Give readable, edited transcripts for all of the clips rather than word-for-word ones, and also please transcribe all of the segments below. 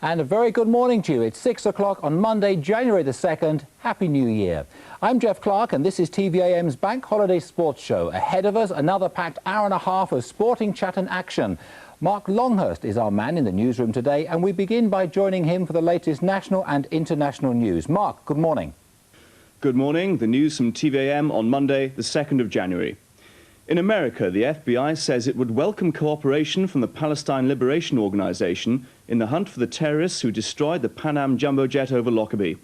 And a very good morning to you. It's 6 o'clock on Monday, January the 2nd. Happy New Year. I'm Jeff Clark and this is TVAM's Bank Holiday Sports Show. Ahead of us, another packed hour and a half of sporting chat and action. Mark Longhurst is our man in the newsroom today, and we begin by joining him for the latest national and international news. Mark, good morning. Good morning. The news from TVAM on Monday, the 2nd of January. In America, the FBI says it would welcome cooperation from the Palestine Liberation Organization in the hunt for the terrorists who destroyed the Pan Am jumbo jet over Lockerbie.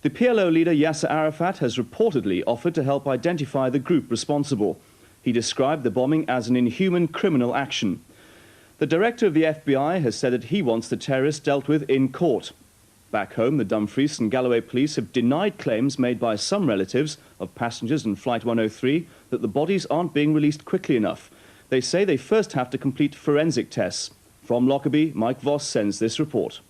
The PLO leader Yasser Arafat has reportedly offered to help identify the group responsible. He described the bombing as an inhuman criminal action. The director of the FBI has said that he wants the terrorists dealt with in court. Back home, the Dumfries and Galloway police have denied claims made by some relatives of passengers on Flight 103 that the bodies aren't being released quickly enough. They say they first have to complete forensic tests. From Lockerbie, Mike Voss sends this report.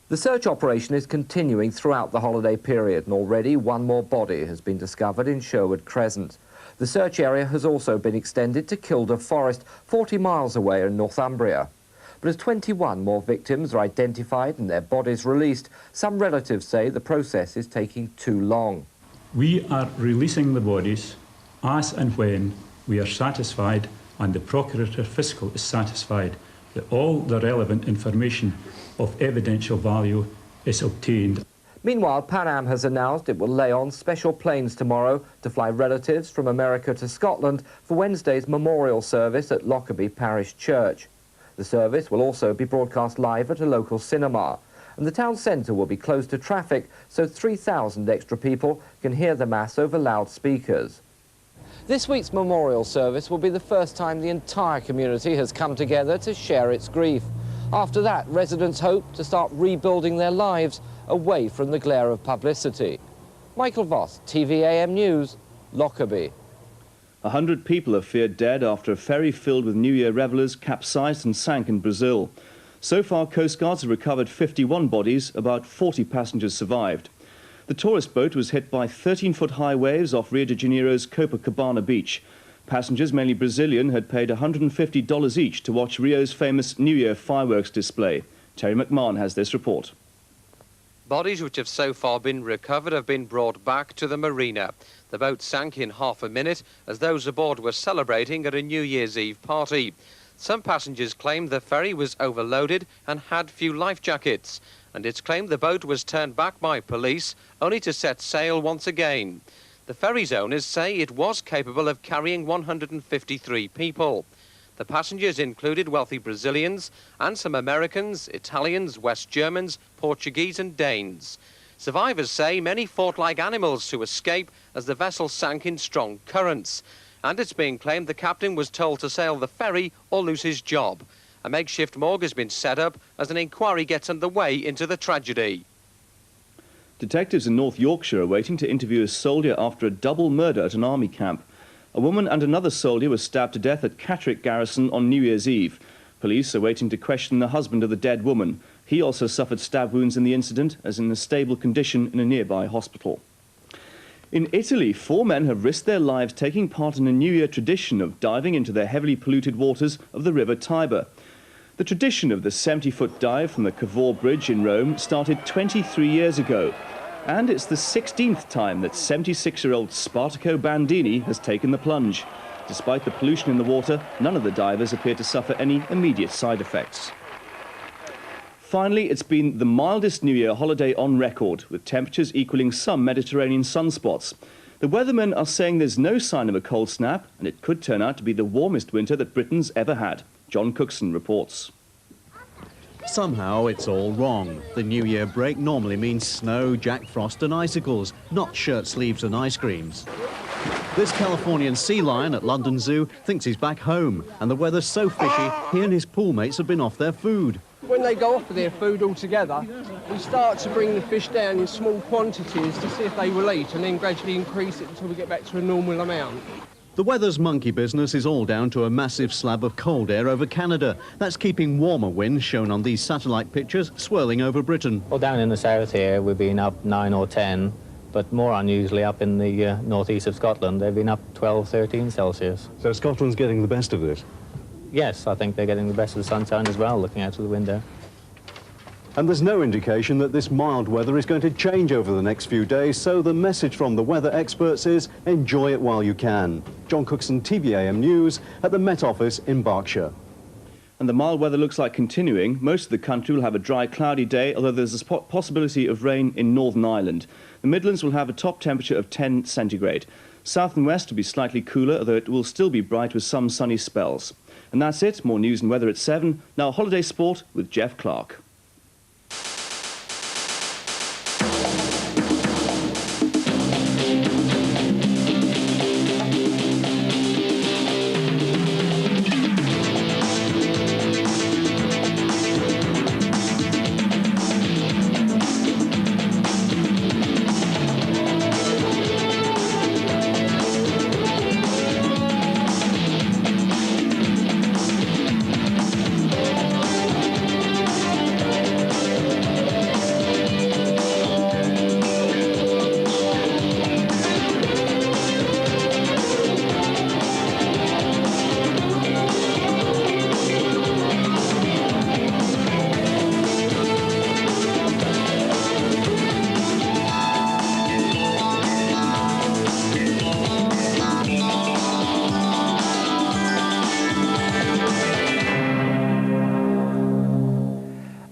The search operation is continuing throughout the holiday period, and already one more body has been discovered in Sherwood Crescent. The search area has also been extended to Kielder Forest, 40 miles away in Northumbria. But as 21 more victims are identified and their bodies released, some relatives say the process is taking too long. We are releasing the bodies as and when we are satisfied and the Procurator Fiscal is satisfied that all the relevant information of evidential value is obtained. Meanwhile, Pan Am has announced it will lay on special planes tomorrow to fly relatives from America to Scotland for Wednesday's memorial service at Lockerbie Parish Church. The service will also be broadcast live at a local cinema, and the town centre will be closed to traffic so 3,000 extra people can hear the Mass over loudspeakers. This week's memorial service will be the first time the entire community has come together to share its grief. After that, residents hope to start rebuilding their lives away from the glare of publicity. Michael Voss, TVAM News, Lockerbie. 100 people are feared dead after a ferry filled with New Year revellers capsized and sank in Brazil. So far, Coast Guards have recovered 51 bodies, about 40 passengers survived. The tourist boat was hit by 13-foot-high waves off Rio de Janeiro's Copacabana beach. Passengers, mainly Brazilian, had paid $150 each to watch Rio's famous New Year fireworks display. Terry McMahon has this report. Bodies which have so far been recovered have been brought back to the marina. The boat sank in half a minute as those aboard were celebrating at a New Year's Eve party. Some passengers claimed the ferry was overloaded and had few life jackets, and it's claimed the boat was turned back by police only to set sail once again. The ferry's owners say it was capable of carrying 153 people. The passengers included wealthy Brazilians and some Americans, Italians, West Germans, Portuguese and Danes. Survivors say many fought like animals to escape as the vessel sank in strong currents. And it's being claimed the captain was told to sail the ferry or lose his job. A makeshift morgue has been set up as an inquiry gets underway into the tragedy. Detectives in North Yorkshire are waiting to interview a soldier after a double murder at an army camp. A woman and another soldier were stabbed to death at Catterick Garrison on New Year's Eve. Police are waiting to question the husband of the dead woman. He also suffered stab wounds in the incident, as in a stable condition in a nearby hospital. In Italy, 4 men have risked their lives taking part in a New Year tradition of diving into the heavily polluted waters of the River Tiber. The tradition of the 70-foot dive from the Cavour Bridge in Rome started 23 years ago. And it's the 16th time that 76-year-old Spartaco Bandini has taken the plunge. Despite the pollution in the water, none of the divers appear to suffer any immediate side effects. Finally, it's been the mildest New Year holiday on record, with temperatures equaling some Mediterranean sunspots. The weathermen are saying there's no sign of a cold snap, and it could turn out to be the warmest winter that Britain's ever had. John Cookson reports. Somehow it's all wrong. The New Year break normally means snow, Jack Frost and icicles, not shirt sleeves and ice creams. This Californian sea lion at London Zoo thinks he's back home, and the weather's so fishy, he and his poolmates have been off their food. When they go off of their food altogether, we start to bring the fish down in small quantities to see if they will eat, and then gradually increase it until we get back to a normal amount. The weather's monkey business is all down to a massive slab of cold air over Canada. That's keeping warmer winds, shown on these satellite pictures, swirling over Britain. Well, down in the south here, we've been up 9 or 10, but more unusually up in the northeast of Scotland, they've been up 12, 13 Celsius. So Scotland's getting the best of this? Yes, I think they're getting the best of the sunshine as well, looking out of the window. And there's no indication that this mild weather is going to change over the next few days, so the message from the weather experts is enjoy it while you can. John Cookson, TVAM News, at the Met Office in Berkshire. And the mild weather looks like continuing. Most of the country will have a dry, cloudy day, although there's a possibility of rain in Northern Ireland. The Midlands will have a top temperature of 10 centigrade. South and west will be slightly cooler, although it will still be bright with some sunny spells. And that's it. More news and weather at 7. Now holiday sport with Jeff Clark.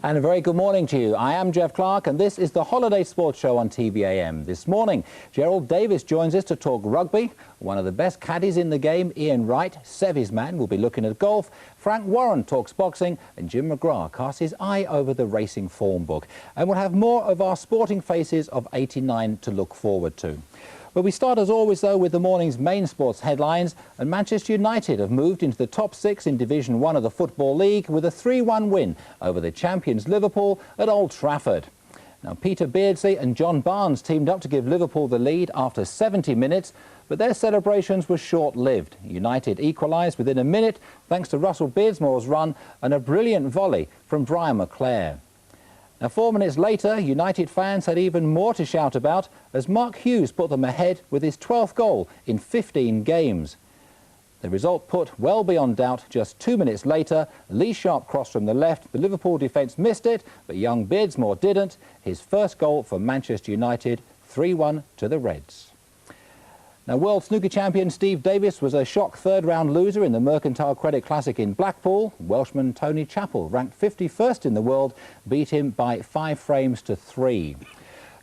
And a very good morning to you. I am Jeff Clark and this is the Holiday Sports Show on TVAM. This morning, Gerald Davis joins us to talk rugby. One of the best caddies in the game, Ian Wright, Sevy's man, will be looking at golf. Frank Warren talks boxing and Jim McGrath casts his eye over the racing form book. And we'll have more of our sporting faces of '89 to look forward to. But we start as always though with the morning's main sports headlines, and Manchester United have moved into the top 6 in Division 1 of the Football League with a 3-1 win over the champions Liverpool at Old Trafford. Now Peter Beardsley and John Barnes teamed up to give Liverpool the lead after 70 minutes, but their celebrations were short-lived. United equalised within a minute thanks to Russell Beardsmore's run and a brilliant volley from Brian McClare. Now 4 minutes later, United fans had even more to shout about as Mark Hughes put them ahead with his 12th goal in 15 games. The result put well beyond doubt just 2 minutes later. Lee Sharp crossed from the left, the Liverpool defence missed it, but young Beardsmore didn't. His first goal for Manchester United, 3-1 to the Reds. Now, World Snooker champion Steve Davis was a shock third-round loser in the Mercantile Credit Classic in Blackpool. Welshman Tony Chappell, ranked 51st in the world, beat him by 5 frames to 3.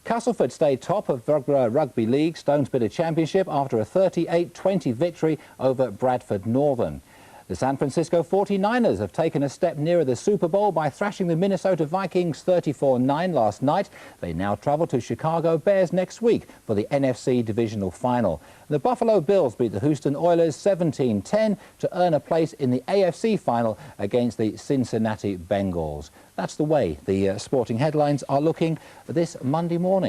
Castleford stayed top of Rugby League Stonesbitter Championship after a 38-20 victory over Bradford Northern. The San Francisco 49ers have taken a step nearer the Super Bowl by thrashing the Minnesota Vikings 34-9 last night. They now travel to Chicago Bears next week for the NFC Divisional Final. The Buffalo Bills beat the Houston Oilers 17-10 to earn a place in the AFC Final against the Cincinnati Bengals. That's the way the sporting headlines are looking this Monday morning.